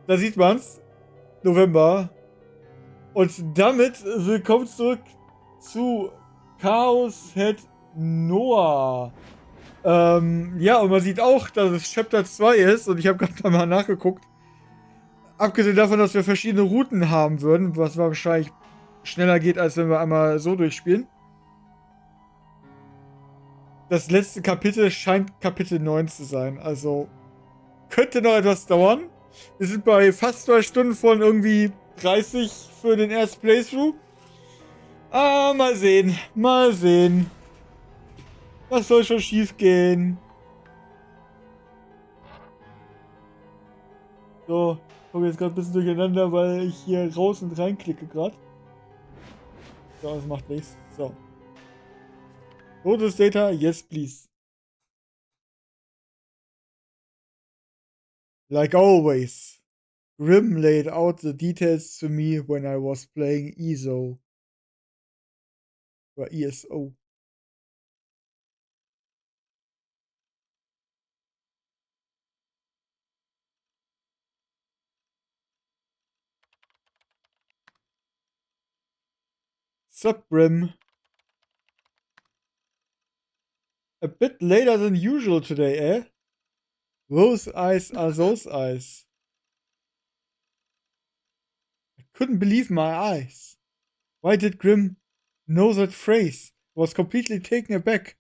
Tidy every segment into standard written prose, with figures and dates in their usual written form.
Da sieht man's. November. Und damit willkommen zurück zu Chaos Head Noah. Ja, und man sieht auch, dass es Chapter 2 ist. Und ich habe gerade mal nachgeguckt. Abgesehen davon, dass wir verschiedene Routen haben würden, was wahrscheinlich schneller geht, als wenn wir einmal so durchspielen. Das letzte Kapitel scheint Kapitel 9 zu sein. Also könnte noch etwas dauern. Wir sind bei fast 2 Stunden von irgendwie 30 für den ersten Playthrough. Ah, mal sehen. Mal sehen. Was soll schon schief gehen? So, ich komme jetzt gerade ein bisschen durcheinander, weil ich hier raus und rein klicke gerade. So, das macht nichts. So. Lotus Data, yes please. Like always. Grim laid out the details to me when I was playing ESO. Or ESO. Sup, Grim? A bit later than usual today, eh? Those eyes are those eyes. I couldn't believe my eyes. Why did Grim know that phrase? I was completely taken aback.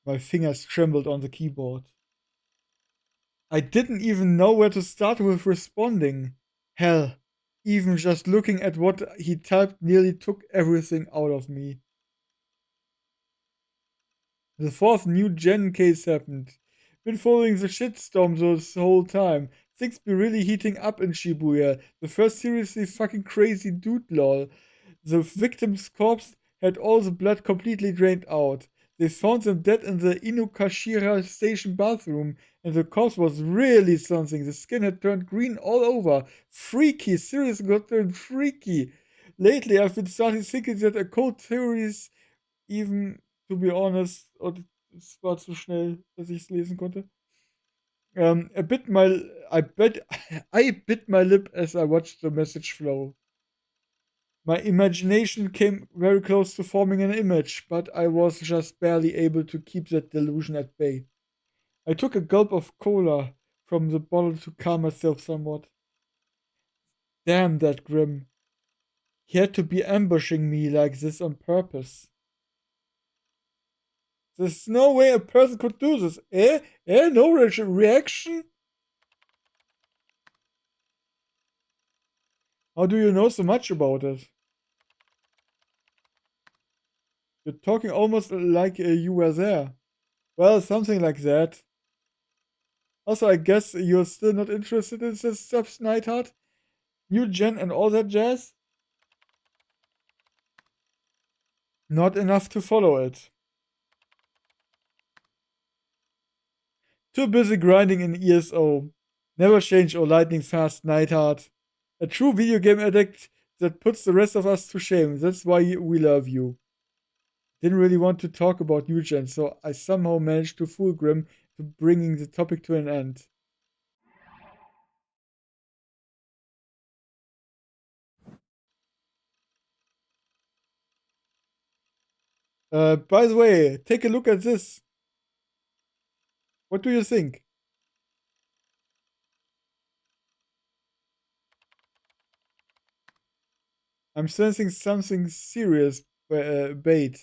My fingers trembled on the keyboard. I didn't even know where to start with responding. Hell, even just looking at what he typed nearly took everything out of me. The fourth new gen case happened. Been following the shitstorm this whole time. Things be really heating up in Shibuya. The first seriously fucking crazy dude lol. The victim's corpse had all the blood completely drained out. They found them dead in the Inukashira station bathroom, and the corpse was really something. The skin had turned green all over. Freaky, seriously got turned freaky. Lately, I've been starting thinking that occult theories, even to be honest, und es war zu schnell, dass ich es lesen konnte. I bit my, I bet, I bit my lip as I watched the message flow. My imagination came very close to forming an image, but I was just barely able to keep that delusion at bay. I took a gulp of cola from the bottle to calm myself somewhat. Damn that Grim. He had to be ambushing me like this on purpose. There's no way a person could do this. Eh? Eh? No reaction? How do you know so much about it? You're talking almost like you were there. Well, something like that. Also, I guess you're still not interested in this stuff, Neidhart? New gen and all that jazz? Not enough to follow it. Too busy grinding in ESO. Never change or lightning fast, Neidhart. A true video game addict that puts the rest of us to shame. That's why we love you. Didn't really want to talk about New Gen, so I somehow managed to fool Grim to bringing the topic to an end. By the way, take a look at this. What do you think? I'm sensing something serious, bait.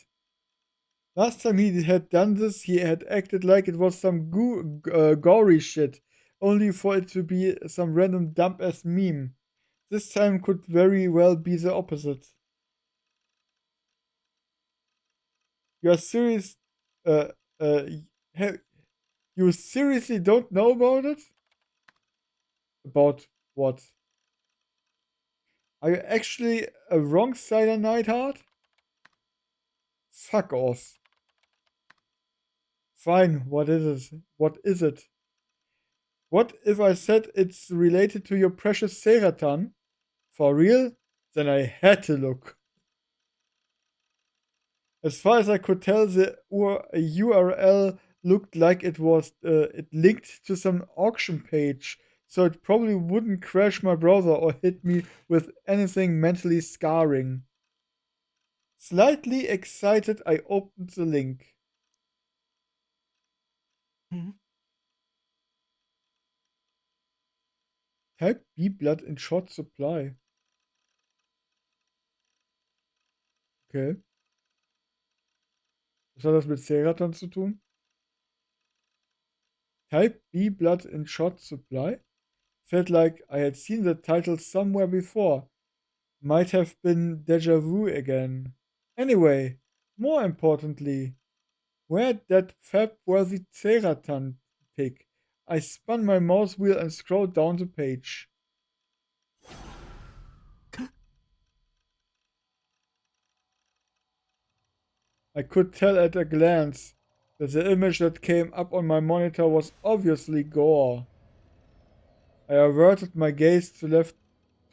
Last time he had done this, he had acted like it was some gory shit, only for it to be some random dump ass meme. This time could very well be the opposite. You are serious? Uh, uh, you seriously don't know about it? About what? Are you actually a wrong sider, Neidhart? Fuck off. Fine, what is it? What is it? What if I said it's related to your precious Seratan? For real? Then I had to look. As far as I could tell, the URL looked like it linked to some auction page. so it probably wouldn't crash my browser or hit me with anything mentally scarring. Slightly excited, I opened the link. Type B blood in short supply. Okay. Was hat das mit Ceratan zu tun? Type B blood in short supply? Felt like I had seen the title somewhere before. Might have been deja vu again. Anyway, more importantly, where'd that fab-worthy Ceratan pick? I spun my mouse wheel and scrolled down the page. I could tell at a glance that the image that came up on my monitor was obviously gore. I averted my gaze to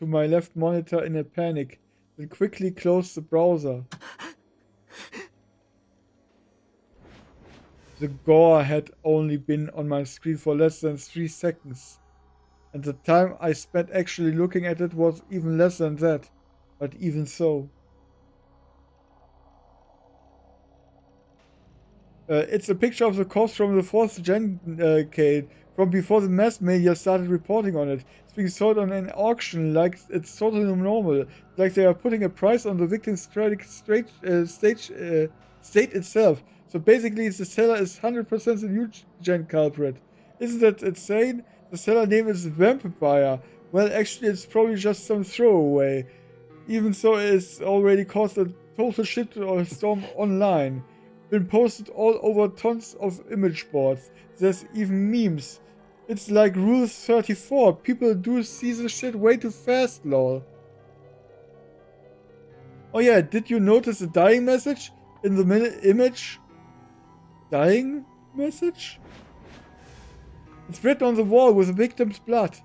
my left monitor in a panic, then quickly closed the browser. The gore had only been on my screen for less than 3 seconds, and the time I spent actually looking at it was even less than that, but even so. It's a picture of the corpse from the 4th gen Kate, from before the mass media started reporting on it. It's being sold on an auction like it's totally normal, like they are putting a price on the victim's state itself. So basically, the seller is 100% the new gen culprit. Isn't that insane? The seller name is Vampire. Well, actually, it's probably just some throwaway. Even so, it's already caused a total shit or storm online. Been posted all over tons of image boards. There's even memes. It's like Rule 34. People do see the shit way too fast, lol. Oh yeah, did you notice the dying message in the image? Dying message? It's written on the wall with the victim's blood.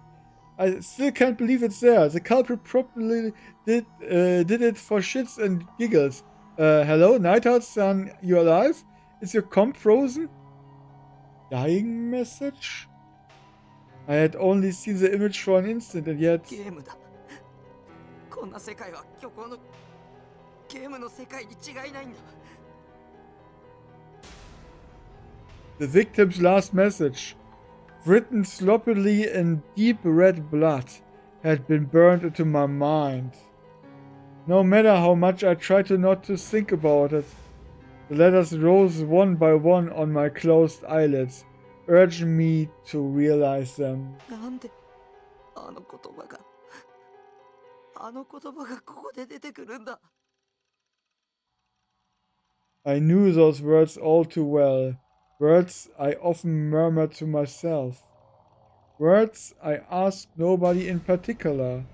I still can't believe it's there. The culprit probably did it for shits and giggles. Hello, Nightheart-san, you alive? Is your comp frozen? Dying message? I had only seen the image for an instant, and yet... The victim's last message, written sloppily in deep red blood, had been burned into my mind. No matter how much I tried to not to think about it, the letters rose one by one on my closed eyelids, urging me to realize them. I knew those words all too well, words I often murmured to myself. Words I asked nobody in particular.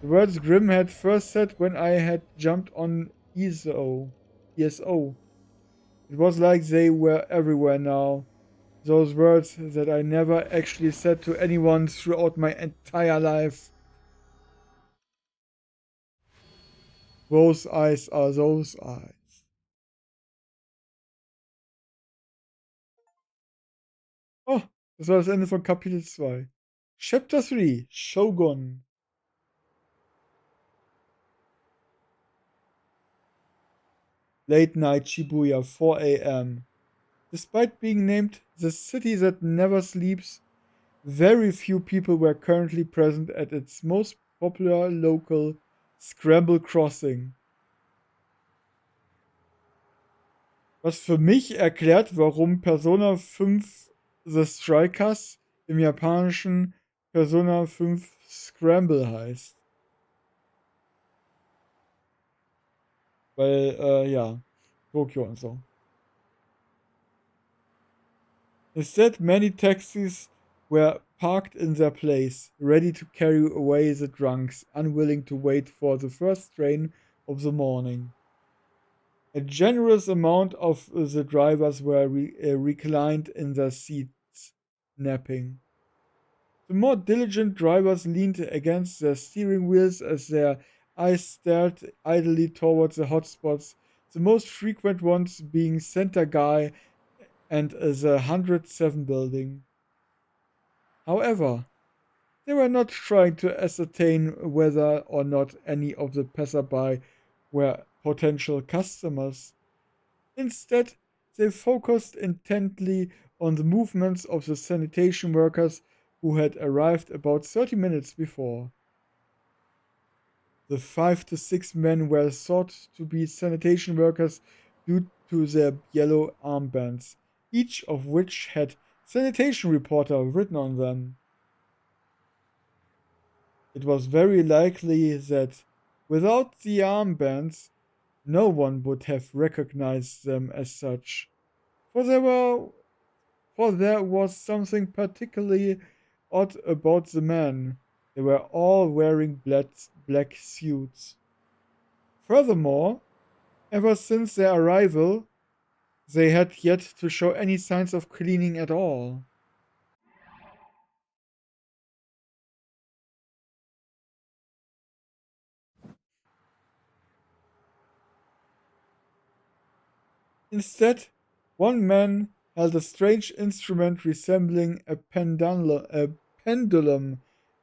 The words Grimm had first said when I had jumped on ESO. ESO. It was like they were everywhere now. Those words that I never actually said to anyone throughout my entire life. Those eyes are those eyes. Oh, das war das Ende von Kapitel 2. Chapter 3, Shogun. Late night Shibuya, 4 a.m. Despite being named the city that never sleeps, very few people were currently present at its most popular local Scramble Crossing. Was für mich erklärt, warum Persona 5 The Strikers im japanischen Persona 5 Scramble heißt. Weil, ja, Tokio und so. Instead, many taxis were parked in their place, ready to carry away the drunks, unwilling to wait for the first train of the morning. A generous amount of the drivers were reclined in their seats, napping. The more diligent drivers leaned against their steering wheels as their eyes stared idly towards the hotspots, the most frequent ones being Center Guy and the 107 building. However, They were not trying to ascertain whether or not any of the passerby were potential customers. Instead, they focused intently on the movements of the sanitation workers who had arrived about 30 minutes before. The 5 to 6 men were thought to be sanitation workers due to their yellow armbands, each of which had "Sanitation Reporter" written on them. It was very likely that, without the armbands, no one would have recognized them as such, for there was something particularly odd about the men. They were all wearing black suits. Furthermore, ever since their arrival, they had yet to show any signs of cleaning at all. Instead, one man held a strange instrument resembling a pendulum,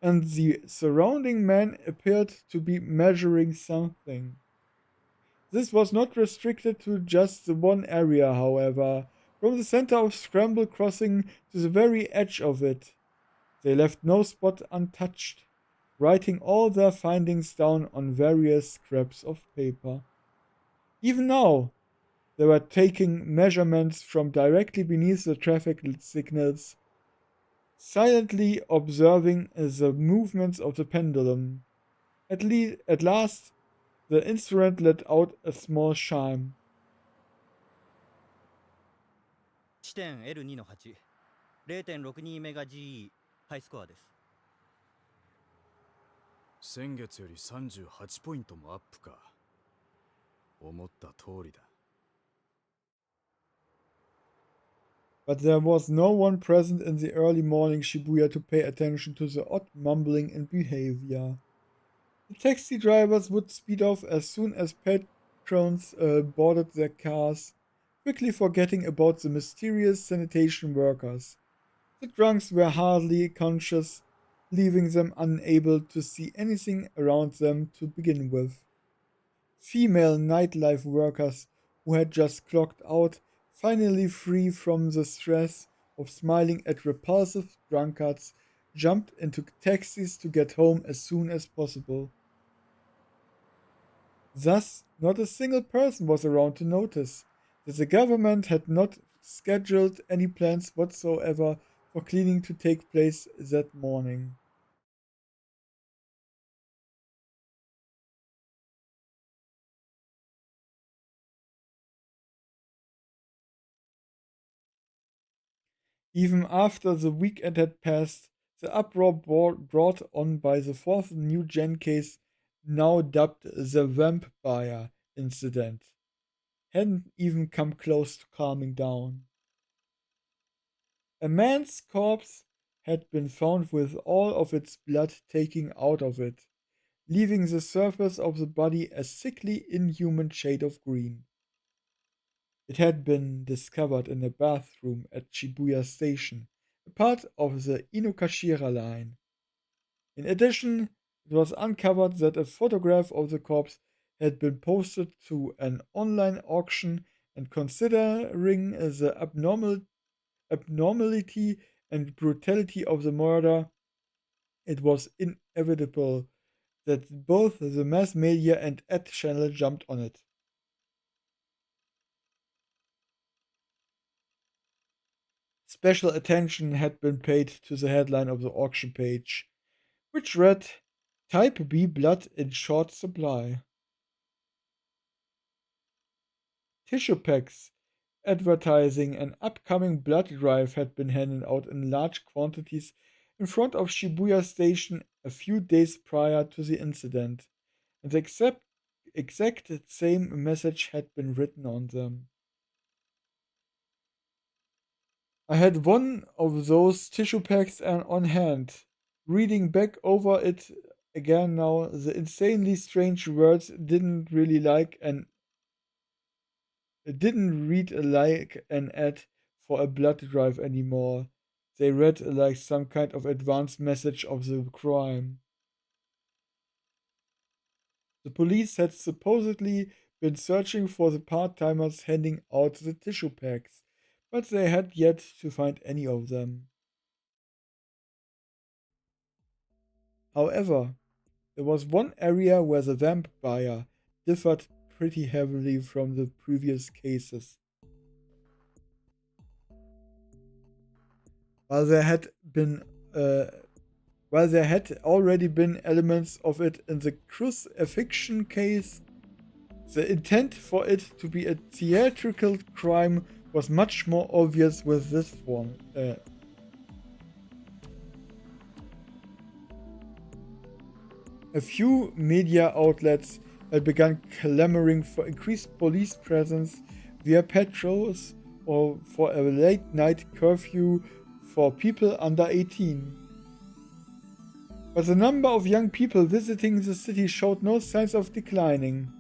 and the surrounding men appeared to be measuring something. This was not restricted to just the one area, however. From the center of Scramble Crossing to the very edge of it, they left no spot untouched, writing all their findings down on various scraps of paper. Even now, they were taking measurements from directly beneath the traffic signals, silently observing the movements of the pendulum. At last, the instrument let out a small chime. 地点 L2 の8、0.62メガ GE、ハイスコアです。先月より38ポイントもアップか。思った通りだ。But there was no one present in the early morning Shibuya to pay attention to the odd mumbling and behavior. The taxi drivers would speed off as soon as patrons boarded their cars, quickly forgetting about the mysterious sanitation workers. The drunks were hardly conscious, leaving them unable to see anything around them to begin with. Female nightlife workers who had just clocked out, finally free from the stress of smiling at repulsive drunkards, jumped into taxis to get home as soon as possible. Thus, not a single person was around to notice that the government had not scheduled any plans whatsoever for cleaning to take place that morning. Even after the weekend had passed, the uproar brought on by the fourth new gen case, now dubbed the Vampire incident, hadn't even come close to calming down. A man's corpse had been found with all of its blood taken out of it, leaving the surface of the body a sickly, inhuman shade of green. It had been discovered in a bathroom at Shibuya Station, a part of the Inokashira line. In addition, it was uncovered that a photograph of the corpse had been posted to an online auction, and considering the abnormality and brutality of the murder, it was inevitable that both the mass media and ad channel jumped on it. Special attention had been paid to the headline of the auction page, which read Type B blood in short supply. Tissue packs advertising an upcoming blood drive had been handed out in large quantities in front of Shibuya Station a few days prior to the incident, and the exact same message had been written on them. I had one of those tissue packs on hand. Reading back over it again now, the insanely strange words didn't read like an ad for a blood drive anymore. they read like some kind of advanced message of the crime. The police had supposedly been searching for the part-timers handing out the tissue packs, but they had yet to find any of them. However, there was one area where the vampire differed pretty heavily from the previous cases. While there had been while there had already been elements of it in the crucifixion case, the intent for it to be a theatrical crime was much more obvious with this one. A few media outlets had begun clamoring for increased police presence via patrols or for a late night curfew for people under 18. But the number of young people visiting the city showed no signs of declining.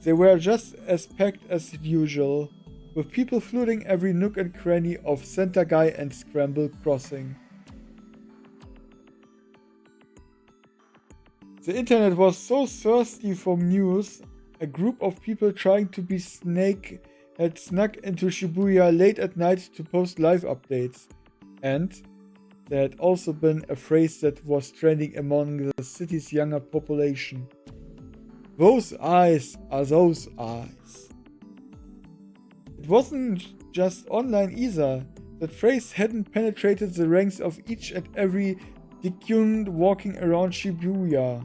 They were just as packed as usual, with people flooding every nook and cranny of Center Guy and Scramble Crossing. The internet was so thirsty for news, a group of people trying to be snake had snuck into Shibuya late at night to post live updates. And there had also been a phrase that was trending among the city's younger population. Those eyes are those eyes. It wasn't just online either. That phrase hadn't penetrated the ranks of each and every Dikyun walking around Shibuya.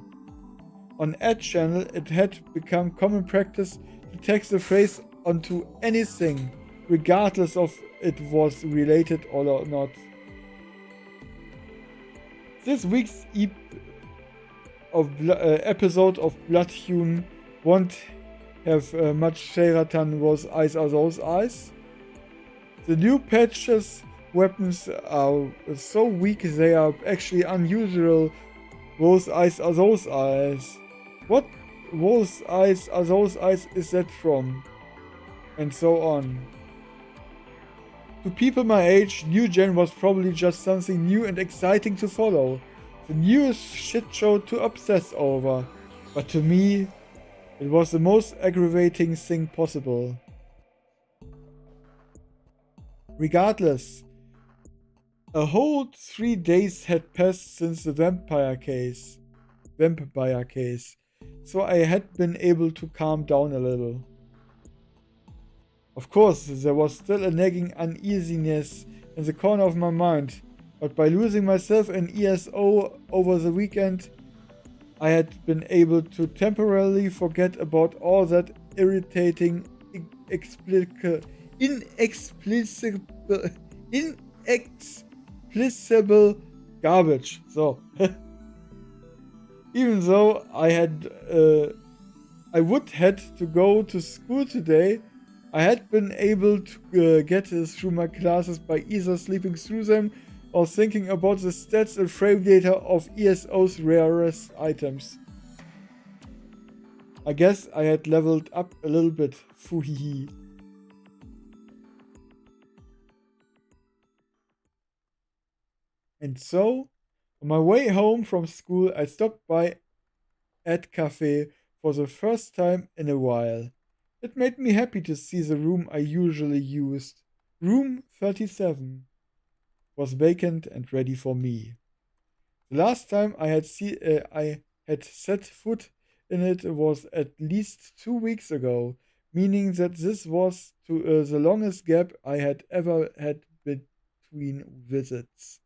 On Ad Channel, it had become common practice to text the phrase onto anything, regardless of it was related or not. This week's episode of Bloodhune won't have much Seiratan Those Eyes Are Those Eyes. The new patches weapons are so weak they are actually unusual. Those eyes are those eyes. What those eyes are those eyes is that from? And so on. To people my age, New Gen was probably just something new and exciting to follow. The newest shit show to obsess over. But to me, it was the most aggravating thing possible. Regardless, a whole 3 days had passed since the vampire case, so I had been able to calm down a little. Of course, there was still a nagging uneasiness in the corner of my mind, but by losing myself in ESO over the weekend, I had been able to temporarily forget about all that irritating, inexplicable garbage. So, even though I would had to go to school today, I had been able to get through my classes by either sleeping through them or thinking about the stats and frame data of ESO's rarest items. I guess I had leveled up a little bit, fuhihi. And so, on my way home from school, I stopped by Ad Cafe for the first time in a while. It made me happy to see the room I usually used, room 37, was vacant and ready for me. The last time I had set foot in it was at least 2 weeks ago, meaning that this was the longest gap I had ever had between visits.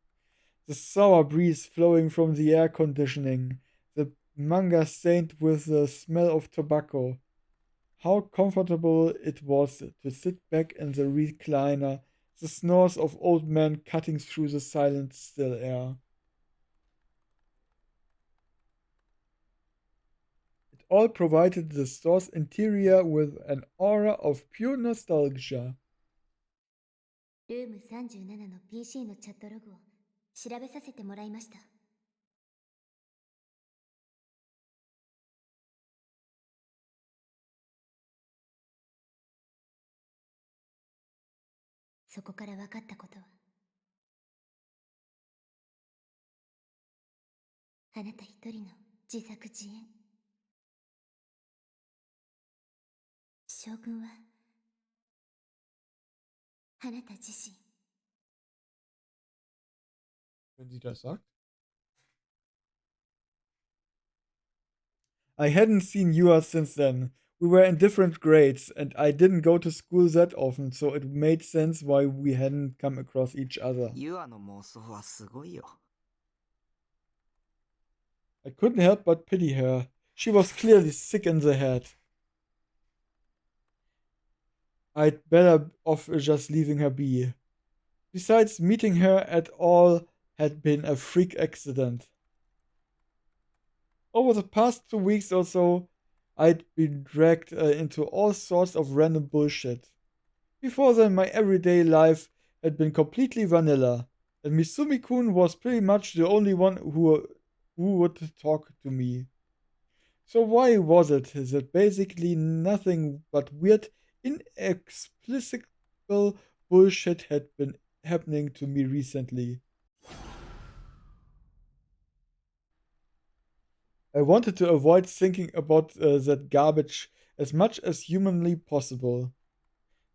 The sour breeze flowing from the air conditioning, the manga stained with the smell of tobacco. How comfortable it was to sit back in the recliner, the snores of old men cutting through the silent, still air. It all provided the store's interior with an aura of pure nostalgia. ルーム37の PC のチャットログを調べさせてもらいました。そこから分かったことは、あなた一人の自作自演。将軍はあなた自身。Wenn sie das sagt. I hadn't seen Yua since then. We were in different grades, and I didn't go to school that often, so it made sense why we hadn't come across each other. ユアの妄想はすごいよ。 I couldn't help but pity her. She was clearly sick in the head. I'd better off just leaving her be. Besides, meeting her at all had been a freak accident. Over the past 2 weeks or so, I'd been dragged into all sorts of random bullshit. Before then, my everyday life had been completely vanilla, and Misumi-kun was pretty much the only one who would talk to me. So why was it that basically nothing but weird, inexplicable bullshit had been happening to me recently? I wanted to avoid thinking about that garbage as much as humanly possible.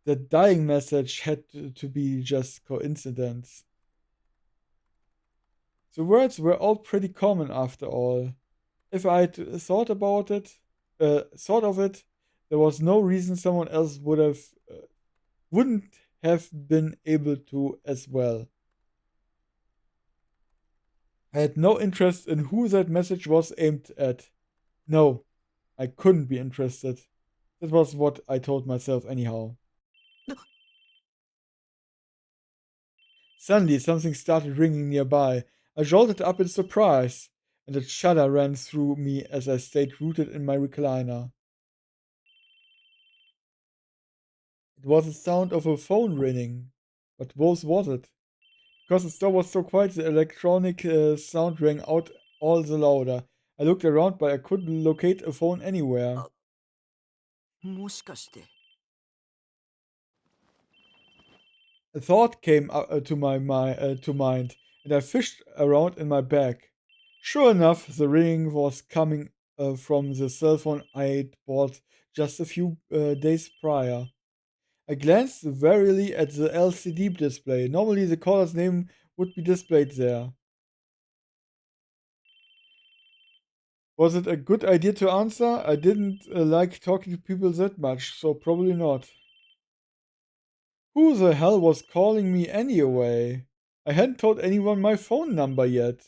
That dying message had to be just coincidence. The words were all pretty common after all. If I'd thought about it, thought of it, there was no reason someone else wouldn't have been able to as well. I had no interest in who that message was aimed at. No, I couldn't be interested. That was what I told myself anyhow. Suddenly, something started ringing nearby. I jolted up in surprise, and a shudder ran through me as I stayed rooted in my recliner. It was the sound of a phone ringing. But whose was it? Because the store was so quiet, the electronic sound rang out all the louder. I looked around, but I couldn't locate a phone anywhere. もしかして。 A thought came to mind, and I fished around in my bag. Sure enough, the ringing was coming from the cell phone I'd bought just a few days prior. I glanced warily at the LCD display. Normally, the caller's name would be displayed there. Was it a good idea to answer? I didn't like talking to people that much, so probably not. Who the hell was calling me anyway? I hadn't told anyone my phone number yet.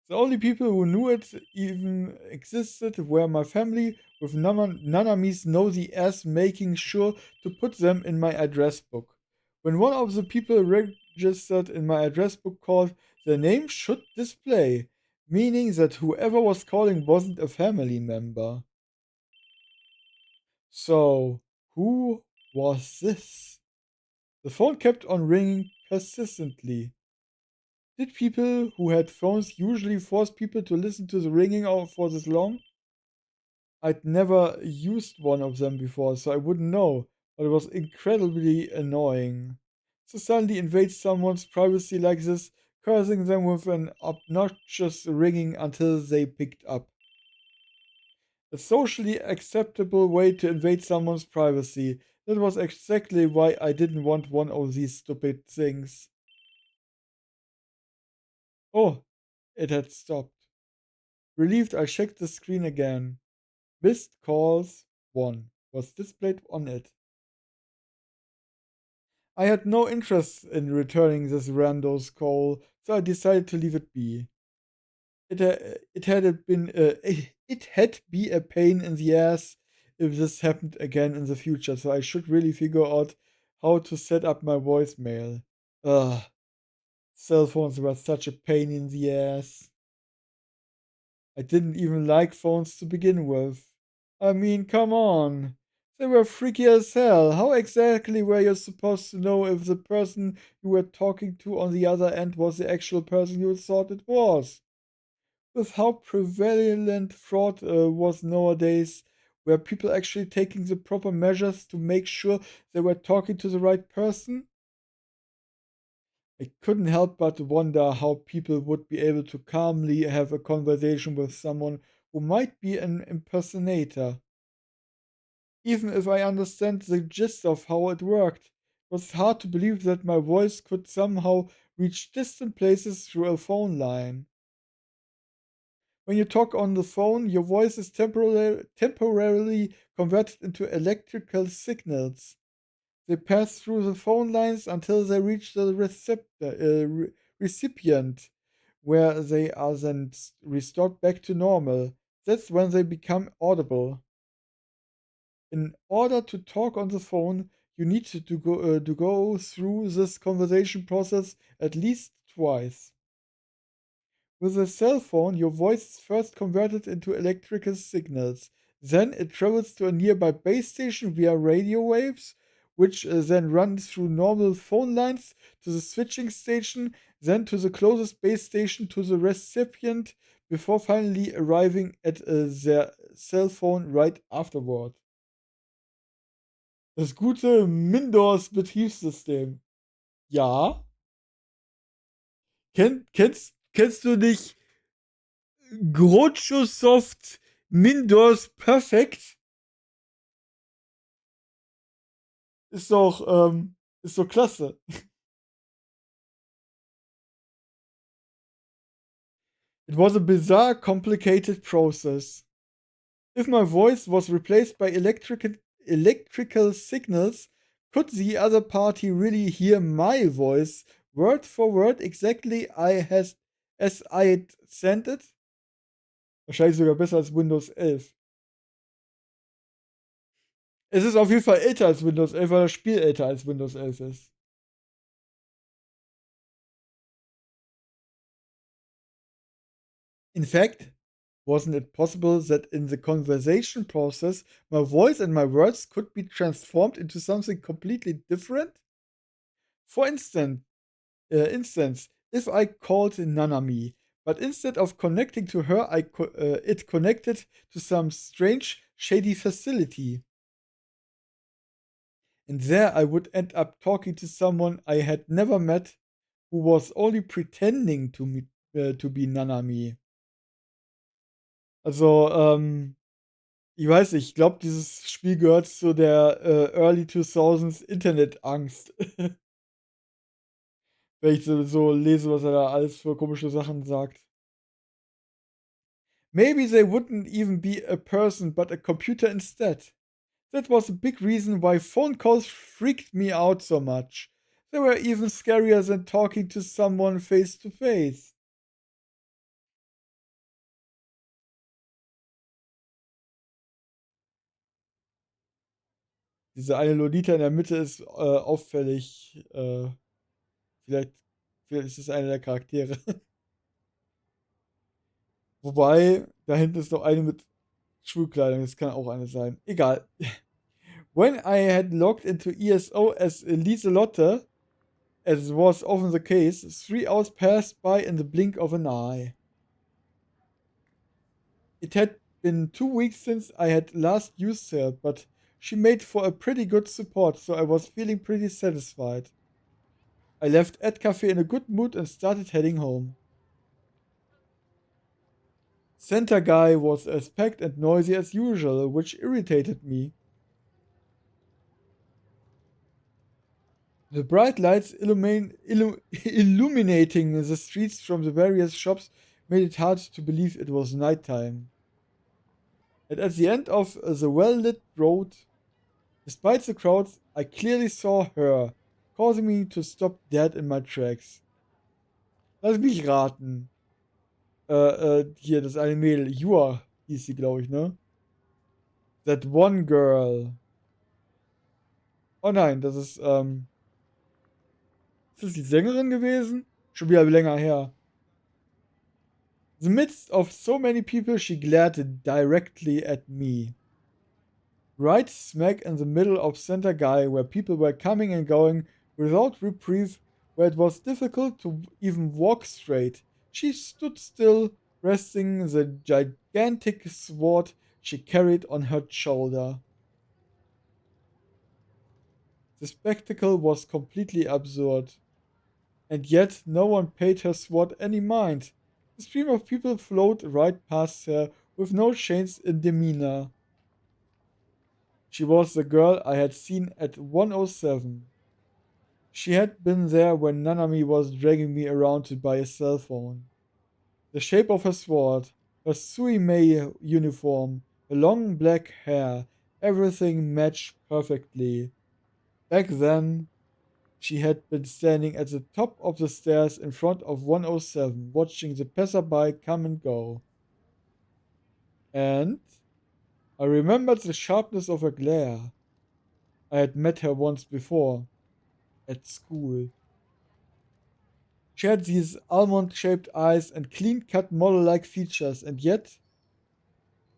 The only people who knew it even existed were my family, with Nanamis nosy ass making sure to put them in my address book. When one of the people registered in my address book called, their name should display, meaning that whoever was calling wasn't a family member. So, who was this? The phone kept on ringing persistently. Did people who had phones usually force people to listen to the ringing for this long? I'd never used one of them before, so I wouldn't know, but it was incredibly annoying. To suddenly invade someone's privacy like this, cursing them with an obnoxious ringing until they picked up. A socially acceptable way to invade someone's privacy. That was exactly why I didn't want one of these stupid things. Oh, it had stopped. Relieved, I checked the screen again. Missed calls 1 was displayed on it. I had no interest in returning this rando's call, so I decided to leave it be. It had be a pain in the ass if this happened again in the future, so I should really figure out how to set up my voicemail. Ugh, cell phones were such a pain in the ass. I didn't even like phones to begin with. I mean, come on. They were freaky as hell. How exactly were you supposed to know if the person you were talking to on the other end was the actual person you thought it was? With how prevalent fraud was nowadays, were people actually taking the proper measures to make sure they were talking to the right person? I couldn't help but wonder how people would be able to calmly have a conversation with someone who might be an impersonator. Even if I understand the gist of how it worked, it was hard to believe that my voice could somehow reach distant places through a phone line. When you talk on the phone, your voice is temporarily converted into electrical signals. They pass through the phone lines until they reach the recipient, where they are then restored back to normal. That's when they become audible. In order to talk on the phone, you need to go through this conversation process at least twice. With a cell phone, your voice is first converted into electrical signals. Then it travels to a nearby base station via radio waves, which then run through normal phone lines to the switching station, then to the closest base station to the recipient, before finally arriving at their cell phone right afterward. Das gute Windows-Betriebssystem. Ja. Kennst du nicht Microsoft Windows Perfect? Ist doch klasse. It was a bizarre, complicated process. If my voice was replaced by electrical signals, could the other party really hear my voice word for word exactly as I had sent it? Wahrscheinlich sogar besser als Windows 11. Es ist auf jeden Fall älter als Windows 11, weil das Spiel älter als Windows 11 ist. In fact, wasn't it possible that in the conversation process, my voice and my words could be transformed into something completely different? For instance, if I called Nanami, but instead of connecting to her, it connected to some strange, shady facility. And there I would end up talking to someone I had never met who was only pretending to be Nanami. Also, ich weiß nicht, ich glaube, dieses Spiel gehört zu der Early 2000s Internetangst. Wenn ich so lese, was er da alles für komische Sachen sagt. Maybe they wouldn't even be a person but a computer instead. That was a big reason why phone calls freaked me out so much. They were even scarier than talking to someone face to face. Diese eine Lolita in der Mitte ist auffällig. Vielleicht, vielleicht ist es einer der Charaktere. Wobei, da hinten ist noch eine mit Schulkleidung. Das kann auch eine sein. Egal. When I had logged into ESO as Lieselotte, as was often the case, 3 hours passed by in the blink of an eye. It had been 2 weeks since I had last used her, but she made for a pretty good support, so I was feeling pretty satisfied. I left Ed Cafe in a good mood and started heading home. Center Guy was as packed and noisy as usual, which irritated me. The bright lights illuminating the streets from the various shops made it hard to believe it was nighttime. And at the end of the well-lit road, despite the crowds, I clearly saw her, causing me to stop dead in my tracks. Lass mich raten. Hier, das eine Mädel. Yua hieß sie, glaube ich, ne? That one girl. Oh nein, ist das die Sängerin gewesen? Schon wieder länger her. In the midst of so many people, she glared directly at me. Right smack in the middle of Center Guy, where people were coming and going without reprieve, where it was difficult to even walk straight. She stood still, resting the gigantic sword she carried on her shoulder. The spectacle was completely absurd. and yet no one paid her sword any mind. The stream of people flowed right past her with no change in demeanor. She was the girl I had seen at 107. She had been there when Nanami was dragging me around to buy a cell phone. The shape of her sword, her Suimei uniform, her long black hair, everything matched perfectly. Back then, she had been standing at the top of the stairs in front of 107, watching the passerby come and go. And I remembered the sharpness of her glare. I had met her once before, at school. She had these almond-shaped eyes and clean-cut model-like features, and yet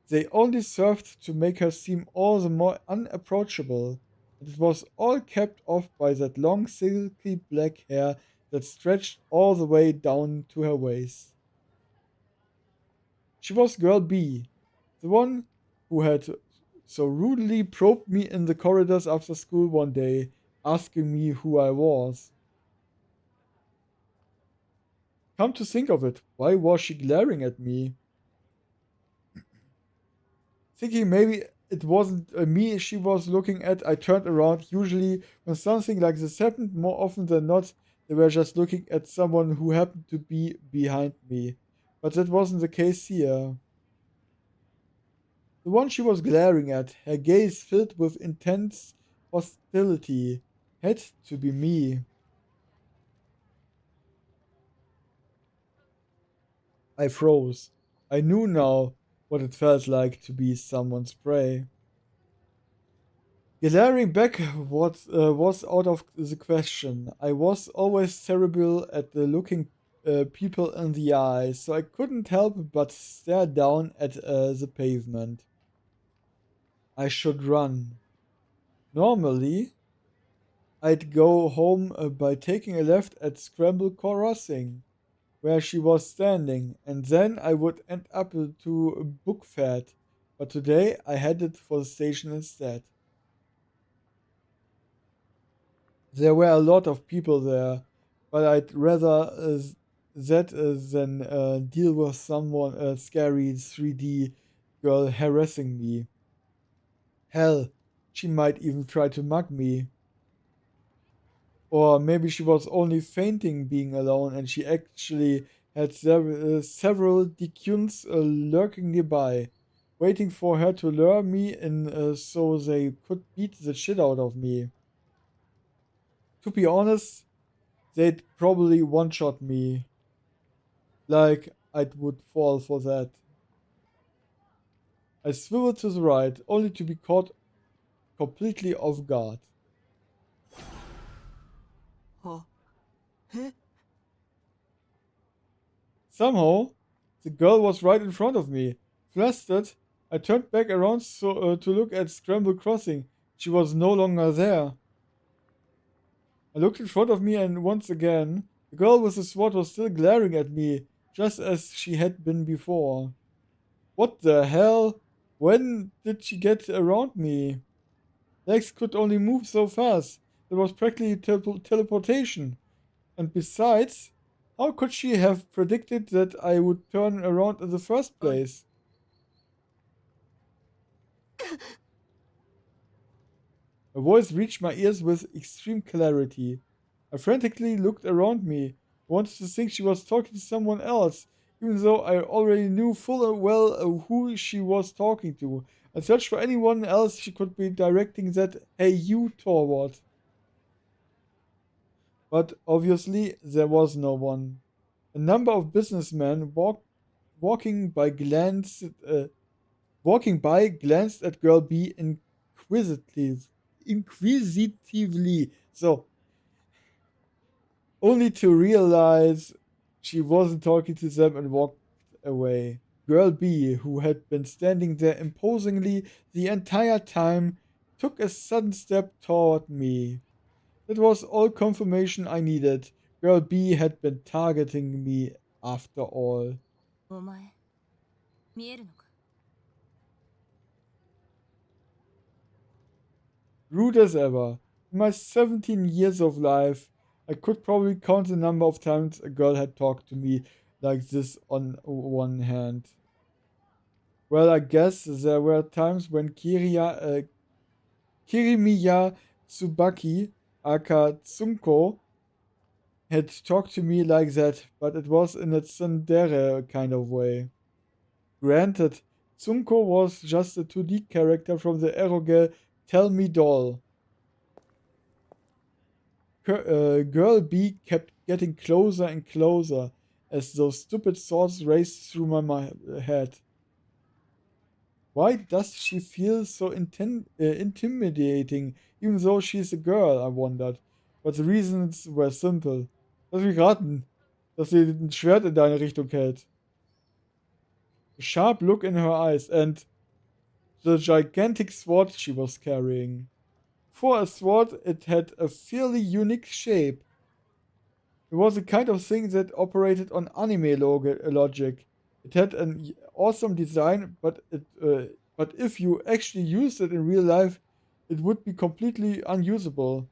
they only served to make her seem all the more unapproachable, and it was all capped off by that long silky black hair that stretched all the way down to her waist. She was Girl B, the one who had so rudely probed me in the corridors after school one day, asking me who I was. Come to think of it, why was she glaring at me? Thinking maybe it wasn't me she was looking at, I turned around. Usually, when something like this happened, more often than not, they were just looking at someone who happened to be behind me. But that wasn't the case here. The one she was glaring at, her gaze filled with intense hostility, had to be me. I froze. I knew now what it felt like to be someone's prey. Glaring back was out of the question. I was always terrible at looking people in the eye, so I couldn't help but stare down at the pavement. I should run. Normally, I'd go home by taking a left at Scramble Crossing, where she was standing, and then I would end up to Bookfat. But today I headed for the station instead. There were a lot of people there, but I'd rather that than deal with someone scary 3D girl harassing me. Hell, she might even try to mug me. Or maybe she was only fainting being alone and she actually had several Decuns lurking nearby, waiting for her to lure me in so they could beat the shit out of me. To be honest, they'd probably one-shot me. Like I would fall for that. I swiveled to the right, only to be caught completely off guard. あ、え Somehow, the girl was right in front of me. Flustered, I turned back around to look at Scramble Crossing. She was no longer there. I looked in front of me, and once again, the girl with the sword was still glaring at me, just as she had been before. What the hell? When did she get around me? Legs could only move so fast. There was practically teleportation. And besides, how could she have predicted that I would turn around in the first place? Her voice reached my ears with extreme clarity. I frantically looked around me, wanted to think she was talking to someone else, even though I already knew full well who she was talking to. I searched for anyone else she could be directing that "hey you" toward. But obviously there was no one. A number of businessmen walking by glanced at Girl B inquisitively. So only to realize she wasn't talking to them and walked away. Girl B, who had been standing there imposingly the entire time, took a sudden step toward me. That was all confirmation I needed. Girl B had been targeting me after all. お前見えるのか Rude as ever. In my 17 years of life, I could probably count the number of times a girl had talked to me like this on one hand. Well, I guess there were times when Kirimiya Tsubaki, aka Tsunko, had talked to me like that, but it was in a tsundere kind of way. Granted, Tsunko was just a 2D character from the eroge Tell Me doll. Girl B kept getting closer and closer as those stupid thoughts raced through my head. Why does she feel so intimidating, even though she's a girl, I wondered. But the reasons were simple. Lass mich raten, dass sie ein Schwert in deine Richtung hält. A sharp look in her eyes and the gigantic sword she was carrying. For a sword, it had a fairly unique shape. It was the kind of thing that operated on anime logic. It had an awesome design, but if you actually used it in real life, it would be completely unusable.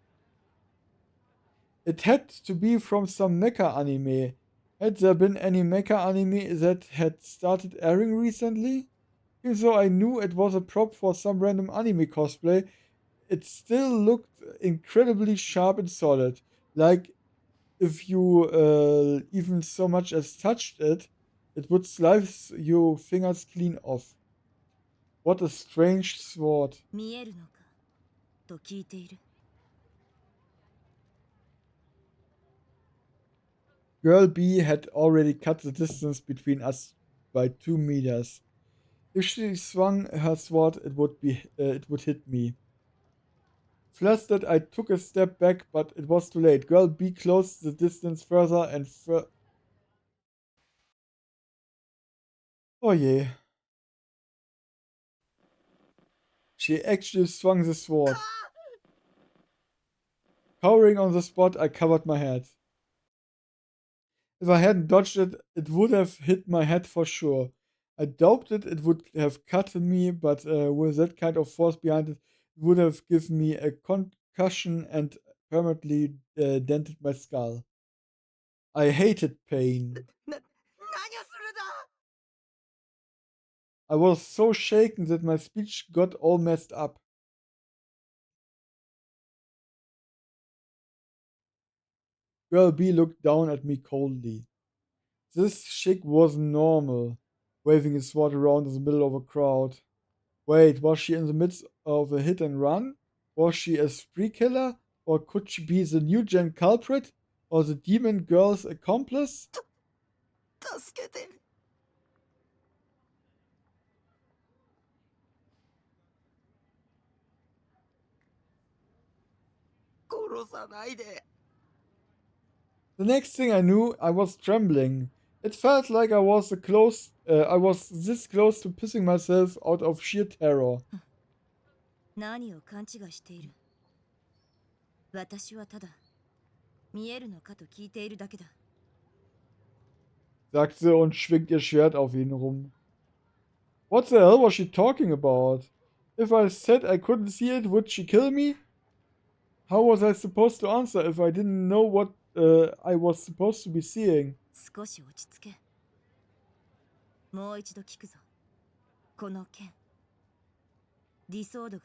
It had to be from some mecha anime. Had there been any mecha anime that had started airing recently? Even though I knew it was a prop for some random anime cosplay, it still looked incredibly sharp and solid. Like if you even so much as touched it, it would slice your fingers clean off. What a strange sword. 見えるのかと聞いている。 Girl B had already cut the distance between us by 2 meters. If she swung her sword, it would hit me. Flustered, I took a step back, but it was too late. Girl B closed the distance further and further. Oh je. She actually swung the sword. Cowering on the spot, I covered my head. If I hadn't dodged it, it would have hit my head for sure. I doubted it would have cut me, but with that kind of force behind it, it would have given me a concussion and permanently dented my skull. I hated pain. 何をするだ I was so shaken that my speech got all messed up. Girl B looked down at me coldly. This chick wasn't normal, waving his sword around in the middle of a crowd. Wait, was she in the midst of a hit and run? Was she a spree killer? Or could she be the new gen culprit? Or the demon girl's accomplice? 助けて殺さないで The next thing I knew, I was trembling. It felt like I was this close to pissing myself out of sheer terror. 何を勘違いしている。私はただ見えるのかと聞いているだけだ。 Sagt sie und schwingt ihr Schwert auf ihn rum. What the hell was she talking about? If I said I couldn't see it, would she kill me? How was I supposed to answer if I didn't know what I was supposed to be seeing? 少し落ち着け。もう一度聞くぞ。この剣。ディソードが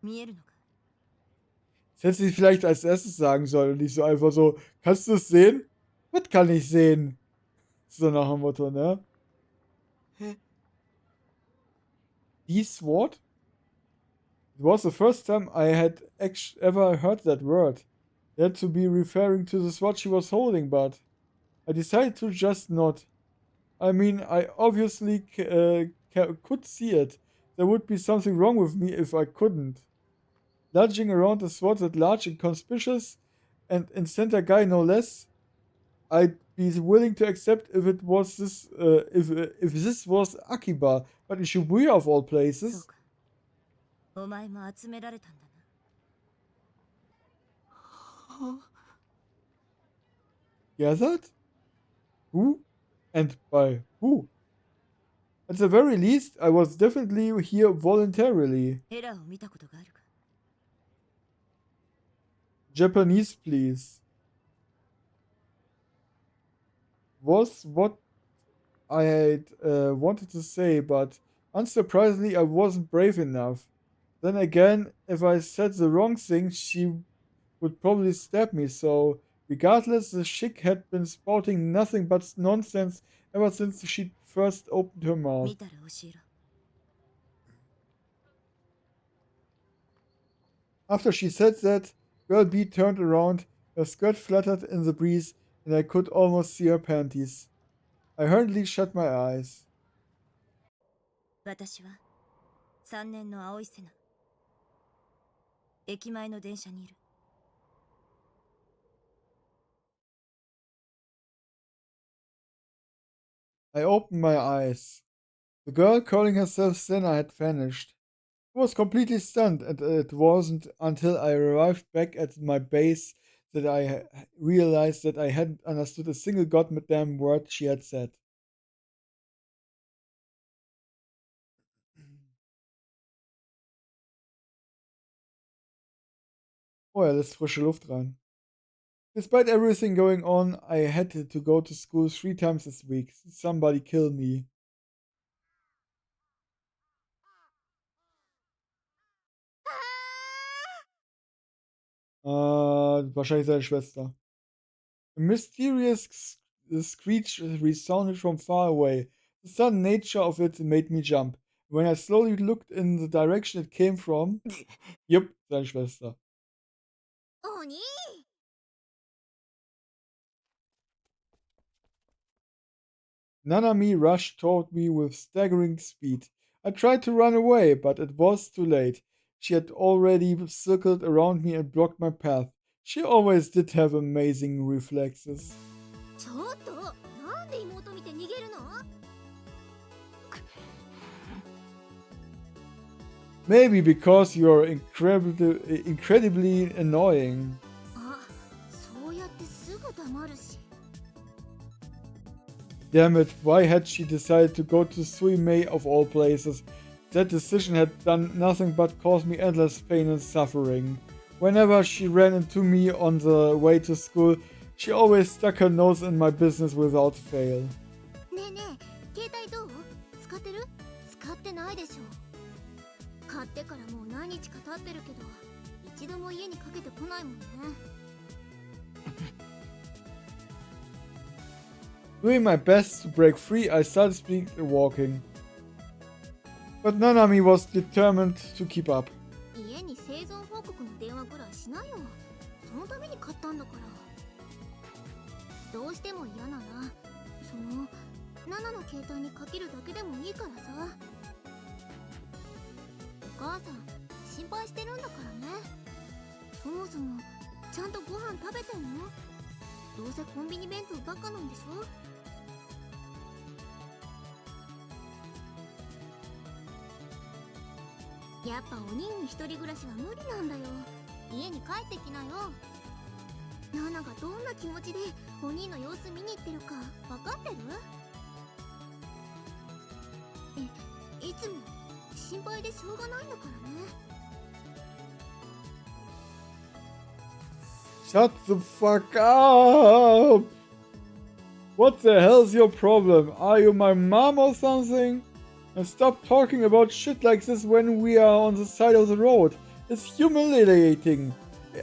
見えるのか。 Das hätte sie vielleicht als erstes sagen sollen und nicht so einfach so, kannst du es sehen? Was kann ich sehen? So nach dem Motto, ne? Hä? Die Sword? It was the first time I had ever heard that word. It had to be referring to the sword she was holding, but I decided to just nod. I mean, I obviously could see it. There would be something wrong with me if I couldn't. Lunging around the sword that large and conspicuous, and in center guy no less, I'd be willing to accept if it was this, if this was Akiba, but in Shibuya of all そう places. か。お前も集められたんだな。 Gathered? Who? And by who? At the very least, I was definitely here voluntarily. エラーを見たことがあるか。 Japanese, please. was what I had wanted to say, but unsurprisingly, I wasn't brave enough. Then again, if I said the wrong thing, she would probably stab me, so regardless, the chick had been spouting nothing but nonsense ever since she first opened her mouth. 見たら教えろ。 After she said that, Girl B turned around, her skirt fluttered in the breeze, and I could almost see her panties. I hurriedly shut my eyes. 私は3年の青い瀬名。駅前の電車にいる。 I opened my eyes. The girl calling herself Senna had vanished. I was completely stunned, and it wasn't until I arrived back at my base that I realized that I hadn't understood a single goddamn word she had said. Oh, er lässt frische Luft rein. Despite everything going on, I had to go to school 3 times this week. Somebody kill me. Wahrscheinlich seine Schwester. A mysterious screech resounded from far away. The sudden nature of it made me jump. When I slowly looked in the direction it came from, yep, seine Schwester. 鬼 Nanami rushed toward me with staggering speed. I tried to run away, but it was too late. She had already circled around me and blocked my path. She always did have amazing reflexes. ちょっとなんで妹見て逃げるの Maybe because you're incredibly annoying. あ、そうやってすぐ黙るし Damn it, why had she decided to go to Suimei of all places? That decision had done nothing but cause me endless pain and suffering. Whenever she ran into me on the way to school, she always stuck her nose in my business without fail. ねえねえ携帯どう使ってる使ってないでしょ買ってからもう何日か経ってるけど一度も家にかけてこないもんね Doing my best to break free, I started sleepwalking. But Nanami was determined to keep up. 家に生存報告の電話ぐらいしなよそのために買ったんだからどうしても嫌ならそのナナの携帯にかけるだけでもいいからさお母さん心配してるんだからねそもそもちゃんとご飯食べてんのどうせコンビニ弁当ばっかなんでしょやっぱお兄に一人暮らしは無理なんだよ家に帰ってきなよナナがどんな気持ちでお兄の様子見に行ってるか分かってるいつも心配でしょうがないんだからね Shut the fuck up! What the hell's your problem? Are you my mom or something? And stop talking about shit like this when we are on the side of the road. It's humiliating.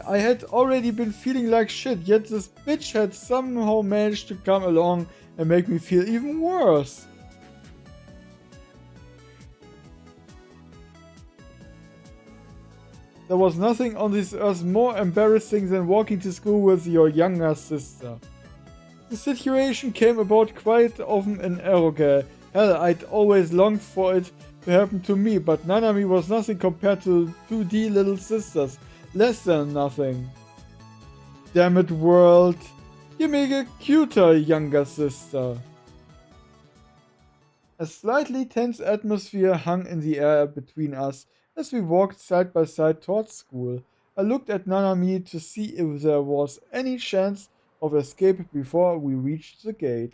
I had already been feeling like shit, yet this bitch had somehow managed to come along and make me feel even worse. There was nothing on this earth more embarrassing than walking to school with your younger sister. The situation came about quite often in Eroge. Hell, I'd always longed for it to happen to me, but Nanami was nothing compared to 2D little sisters. Less than nothing. Damn it, world. Give me a cuter younger sister. A slightly tense atmosphere hung in the air between us as we walked side by side towards school. I looked at Nanami to see if there was any chance of escape before we reached the gate.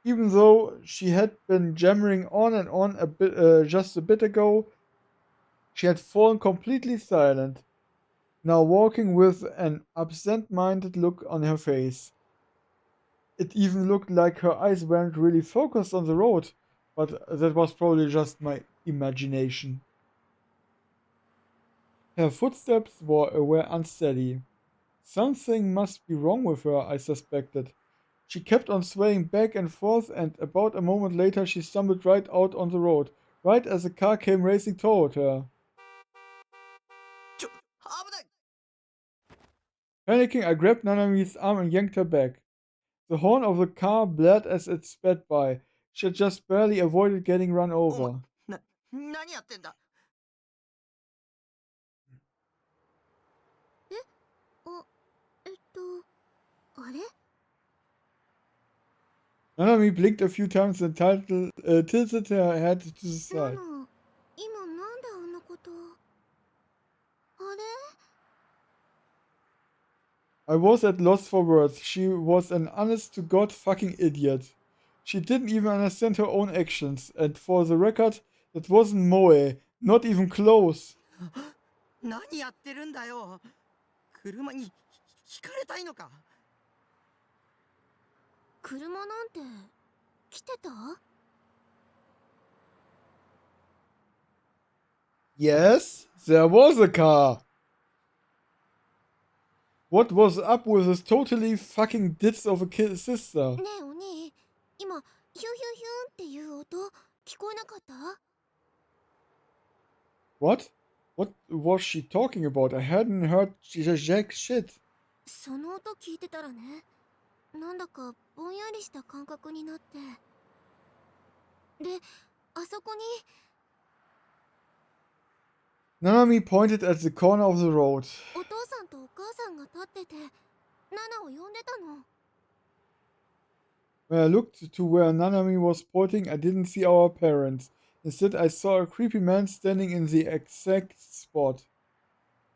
Even though she had been jammering on and on just a bit ago, she had fallen completely silent, now walking with an absent-minded look on her face. It even looked like her eyes weren't really focused on the road, but that was probably just my imagination. Her footsteps were unsteady. Something must be wrong with her, I suspected. She kept on swaying back and forth, and about a moment later she stumbled right out on the road, right as a car came racing toward her. 危ない。 Panicking, I grabbed Nanami's arm and yanked her back. The horn of the car blared as it sped by. She had just barely avoided getting run お前 over. 何やってんだ。あ、あれ Nanami blinked a few times and tilted her head to the ナ side. ナ、今なんであんなこと。あれ I was at loss for words. She was an honest to God fucking idiot. She didn't even understand her own actions, and for the record, that wasn't Moe, not even close. 何やってるんだよ。車にひかれたいのか。車なんて来てた Yes, there was a car. What was up with this totally fucking ditz of a sister? ねえお兄、今ヒュンヒュンヒュンっていう音聞こえなかった What? What was she talking about? I hadn't heard jack shit. その音聞いてたらね、なんだかぼんやりした感覚になって。で、あそこに Nanami pointed at the corner of the road. お父さんとお母さんが立ってて、ナナを呼んでたの。 When I looked to where Nanami was pointing, I didn't see our parents. Instead, I saw a creepy man standing in the exact spot.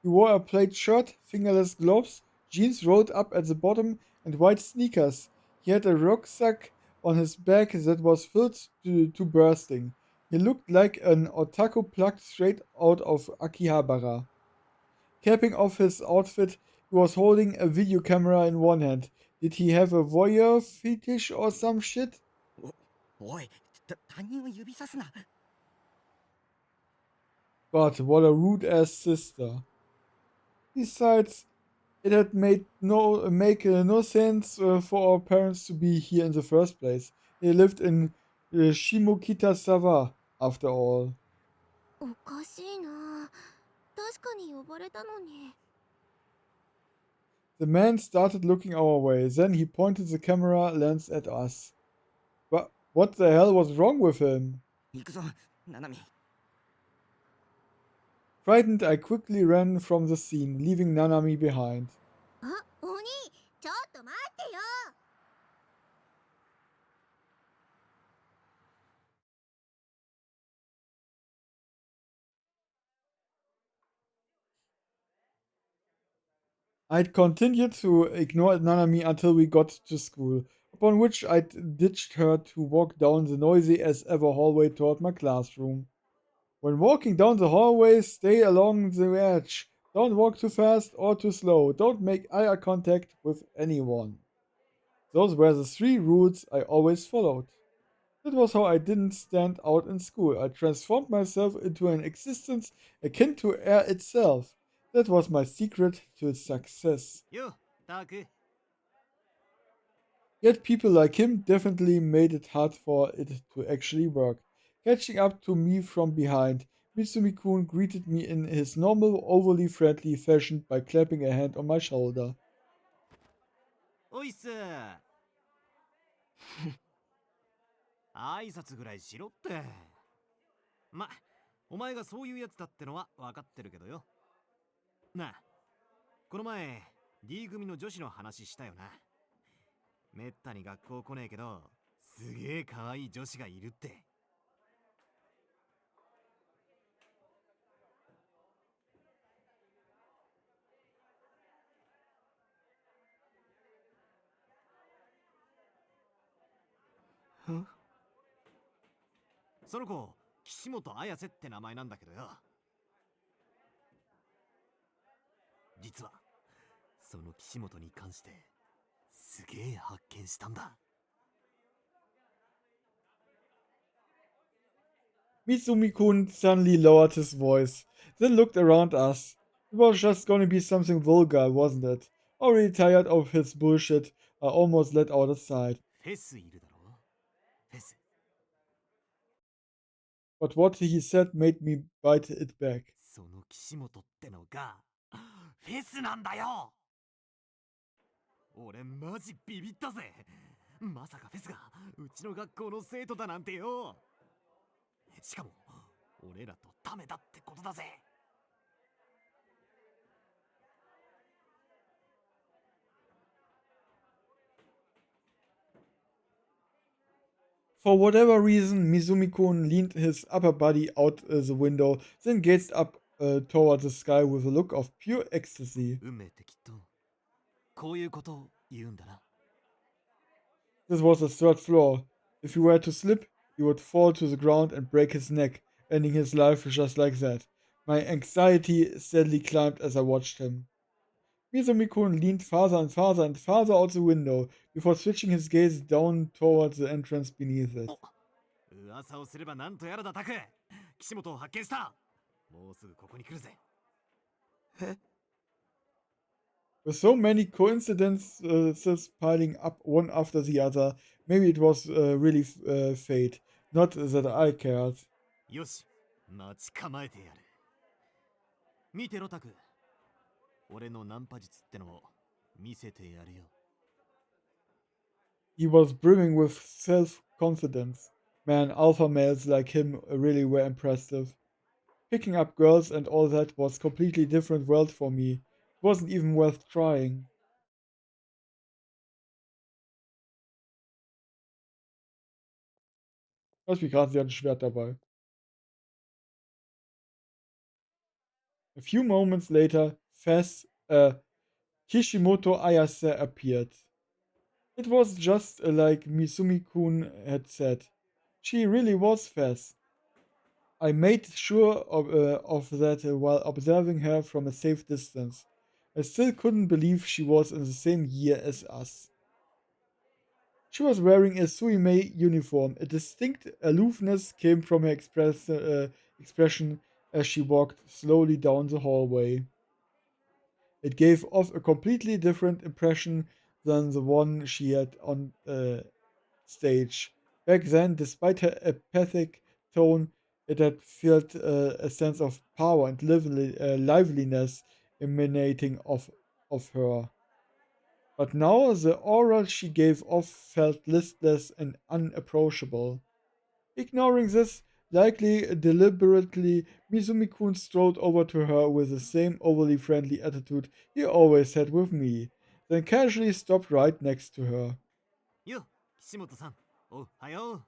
He wore a plaid shirt, fingerless gloves, jeans rolled up at the bottom, and white sneakers. He had a rucksack on his back that was filled to bursting. He looked like an otaku plucked straight out of Akihabara. Capping off his outfit, he was holding a video camera in one hand. Did he have a voyeur fetish or some shit? おい、他人を指さすな。 God, what a rude ass sister. Besides, it had make no sense for our parents to be here in the first place. They lived in Shimokitazawa, after all. おかしいな。確かに呼ばれたのに。 The man started looking our way. Then he pointed the camera lens at us. What the hell was wrong with him? 行くぞ、ナナミ。 Frightened, I quickly ran from the scene, leaving Nanami behind. あ、お兄、ちょっと待ってよ。 I'd continued to ignore Nanami until we got to school, upon which I'd ditched her to walk down the noisy as ever hallway toward my classroom. When walking down the hallway, stay along the edge. Don't walk too fast or too slow. Don't make eye contact with anyone. Those were the 3 rules I always followed. That was how I didn't stand out in school. I transformed myself into an existence akin to air itself. That was my secret to success. よ、タク。 Yet people like him definitely made it hard for it to actually work. Catching up to me from behind, Mitsumi-kun greeted me in his normal, overly friendly fashion by clapping a hand on my shoulder. おいっす。挨拶ぐらいしろって。ま、お前がそういうやつだってのは分かってるけどよ。なあ、この前 D 組の女子の話したよな。めったに学校来ねえけど、すげえ可愛い女子がいるって。その子、岸本綾瀬って名前なんだけどよ。実は、その岸本に関して、すげえ発見したんだ。 Mitsumi-kun suddenly lowered his voice, then looked around us. It was just gonna be something vulgar, wasn't it? Already tired of his bullshit, I almost let out a sigh. フェスいるだろ。フェス。 But what he said made me bite it back. その岸本ってのがフェスなんだよ。俺マジビビったぜ。まさかフェスがうちの学校の生徒だなんてよ。しかも俺らとダメだってことだぜ。 For whatever reason, Mizumi-kun leaned his upper body out the window, then gazed up toward the sky with a look of pure ecstasy. 運命ってきっとこういうことを言うんだな。 This was the third floor. If he were to slip, he would fall to the ground and break his neck, ending his life just like that. My anxiety steadily climbed as I watched him. Mizumi-kun leaned farther and farther and farther out the window before switching his gaze down toward the entrance beneath it. 噂をすればなんとやらだタク。岸本を発見した。もうすぐここに来るぜ。 With so many coincidences piling up one after the other, maybe it was really fate, not that I cared. よし、待ち構えてやる。見てろタク。俺のナンパ術ってのを見せてやるよ。 He was brimming with self-confidence. Man, alpha males like him really were impressive. Picking up girls and all that was completely different world for me. It wasn't even worth trying. Lass mich gerade, sie hat ein Schwert dabei. A few moments later, Kishimoto Ayase appeared. It was just like Mizumi-kun had said. She really was Fez. I made sure of that while observing her from a safe distance. I still couldn't believe she was in the same year as us. She was wearing a Suimei uniform. A distinct aloofness came from her expression as she walked slowly down the hallway. It gave off a completely different impression than the one she had on stage. Back then, despite her apathic tone, it had felt a sense of power and liveliness emanating of her. But now the aura she gave off felt listless and unapproachable. Ignoring this, likely deliberately, Mizumi-kun strolled over to her with the same overly friendly attitude he always had with me, then casually stopped right next to her. よ、岸本さん。おはよう。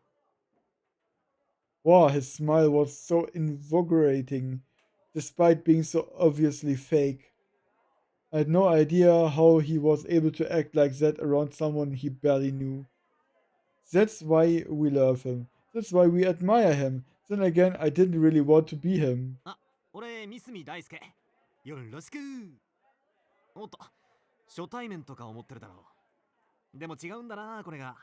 Wow, his smile was so invigorating, despite being so obviously fake. I had no idea how he was able to act like that around someone he barely knew. That's why we love him. That's why we admire him. Then again, I didn't really want to be him. あ、俺、三角大輔。よろしく。おっと、初対面とか思ってるだろう。でも違うんだな、これが。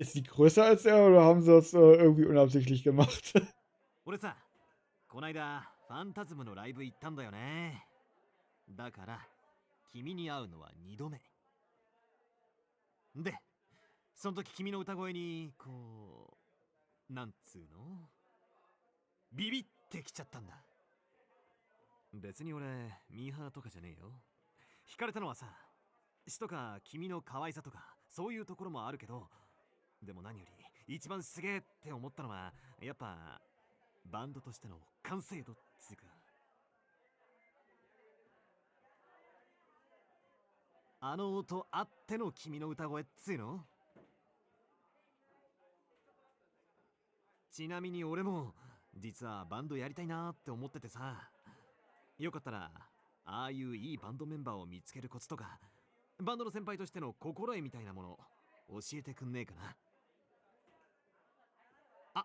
Ist die größer als er oder haben sie das irgendwie unabsichtlich gemacht? 俺さ、こないだファンタズムのライブ行ったんだよね。だから、君に会うのは2度目。で、その時君の歌声に、こう、なんつうのビビってきちゃったんだ。別に俺、ミーハーとかじゃねえよ。惹かれたのはさ、詩とか君の可愛さとか、そういうところもあるけど、でも何より一番すげえって思ったのはやっぱバンドとしての完成度っつうか。あの音あっての君の歌声っつうの。ちなみに俺も実はバンドやりたいなって思っててさ、よかったらああいういいバンドメンバーを見つけるコツとかバンドの先輩としての心得みたいなもの教えてくんねえかな。あ、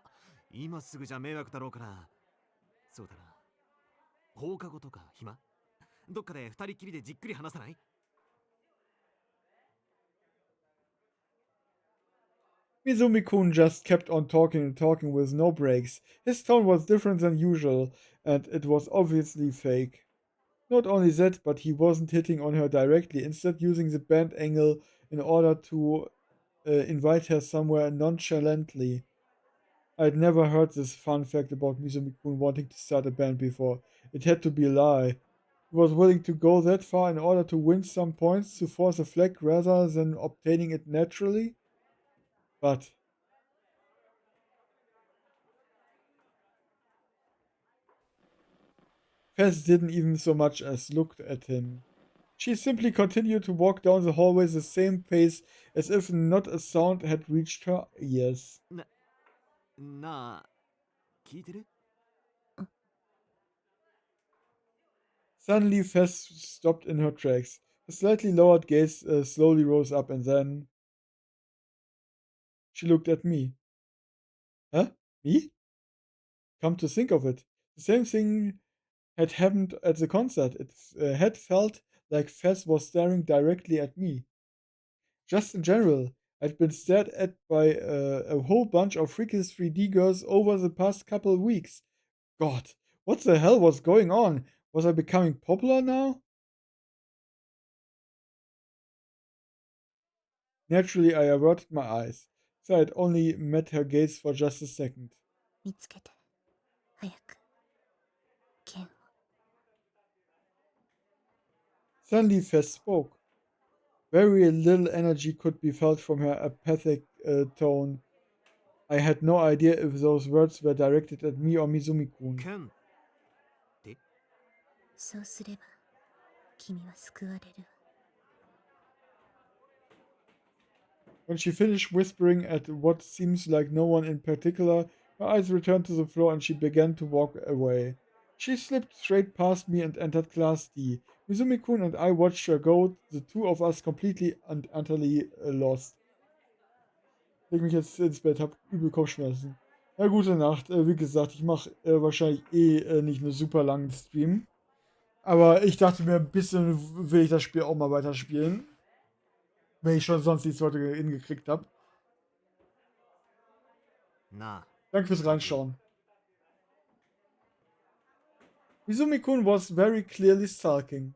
今すぐじゃ迷惑だろうから。そうだな。放課後とか暇？どっかで二人きりでじっくり話さない？ Mizumi-kun just kept on talking and talking with no breaks. His tone was different than usual, and it was obviously fake. Not only that, but he wasn't hitting on her directly, instead using the band angle in order to invite her somewhere nonchalantly. I'd never heard this fun fact about Mizumi-kun wanting to start a band before. It had to be a lie. He was willing to go that far in order to win some points to force a flag rather than obtaining it naturally? But Fez didn't even so much as look at him. She simply continued to walk down the hallway the same pace as if not a sound had reached her ears. なあ、聞いてる？ Suddenly, Fez stopped in her tracks. Her slightly lowered gaze slowly rose up, and then she looked at me. Huh? Me? Come to think of it, the same thing had happened at the concert. It had felt like Fez was staring directly at me. Just in general, I'd been stared at by a whole bunch of freakish 3D girls over the past couple of weeks. God, what the hell was going on? Was I becoming popular now? Naturally, I averted my eyes, so I'd only met her gaze for just a second. 見つけて早く剣を Suddenly, Fez spoke. Very little energy could be felt from her apathic tone. I had no idea if those words were directed at me or Mizumi-kun. 剣って？そうすれば君は救われるわ When she finished whispering at what seems like no one in particular, her eyes returned to the floor and she began to walk away. She slipped straight past me and entered Class D. Mizumi-kun and I watched her go, the two of us completely and utterly lost. Leg mich jetzt ins Bett, hab übel Kopfschmerzen. Ja, gute Nacht. Wie gesagt, ich mache wahrscheinlich nicht einen super langen Stream. Aber ich dachte mir, ein bisschen will ich das Spiel auch mal weiterspielen. Wenn ich schon sonst nichts heute hingekriegt habe. なあ、 Danke fürs Reinschauen. Mizumi-kun was very clearly sulking.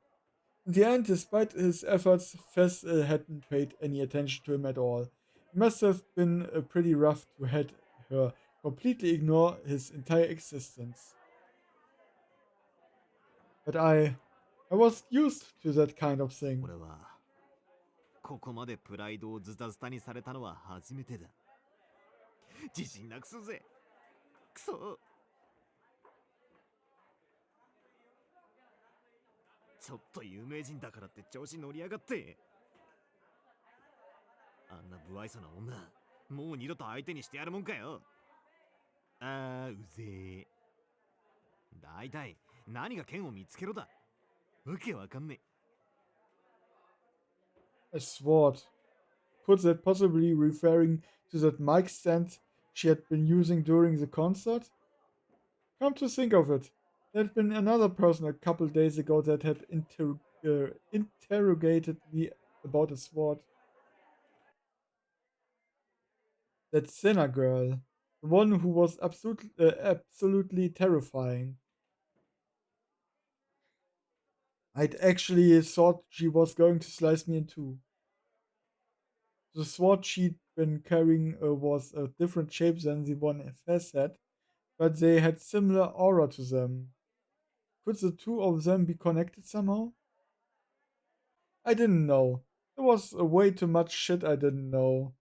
In the end, despite his efforts, Fez hadn't paid any attention to him at all. It must have been pretty rough to have her completely ignore his entire existence. But I was used to that kind of thing. 俺はここまでプライドをズタズタにされたのは初めてだ。自信なくすぜ。くそ。ちょっと有名人だからって調子乗りやがって。あんな不愛想な女、もう二度と相手にしてやるもんかよ。あー、うぜえ。だいたい何が剣を見つけろだ。わけわかんねえ。A sword. Could that possibly referring to that mic stand she had been using during the concert? Come to think of it, there had been another person a couple days ago that had interrogated me about a sword. That Senna girl. The one who was absolutely terrifying. I'd actually thought she was going to slice me in two. The sword she'd been carrying was a different shape than the one Fez had, but they had similar aura to them. Could the two of them be connected somehow? I didn't know. There was way too much shit I didn't know.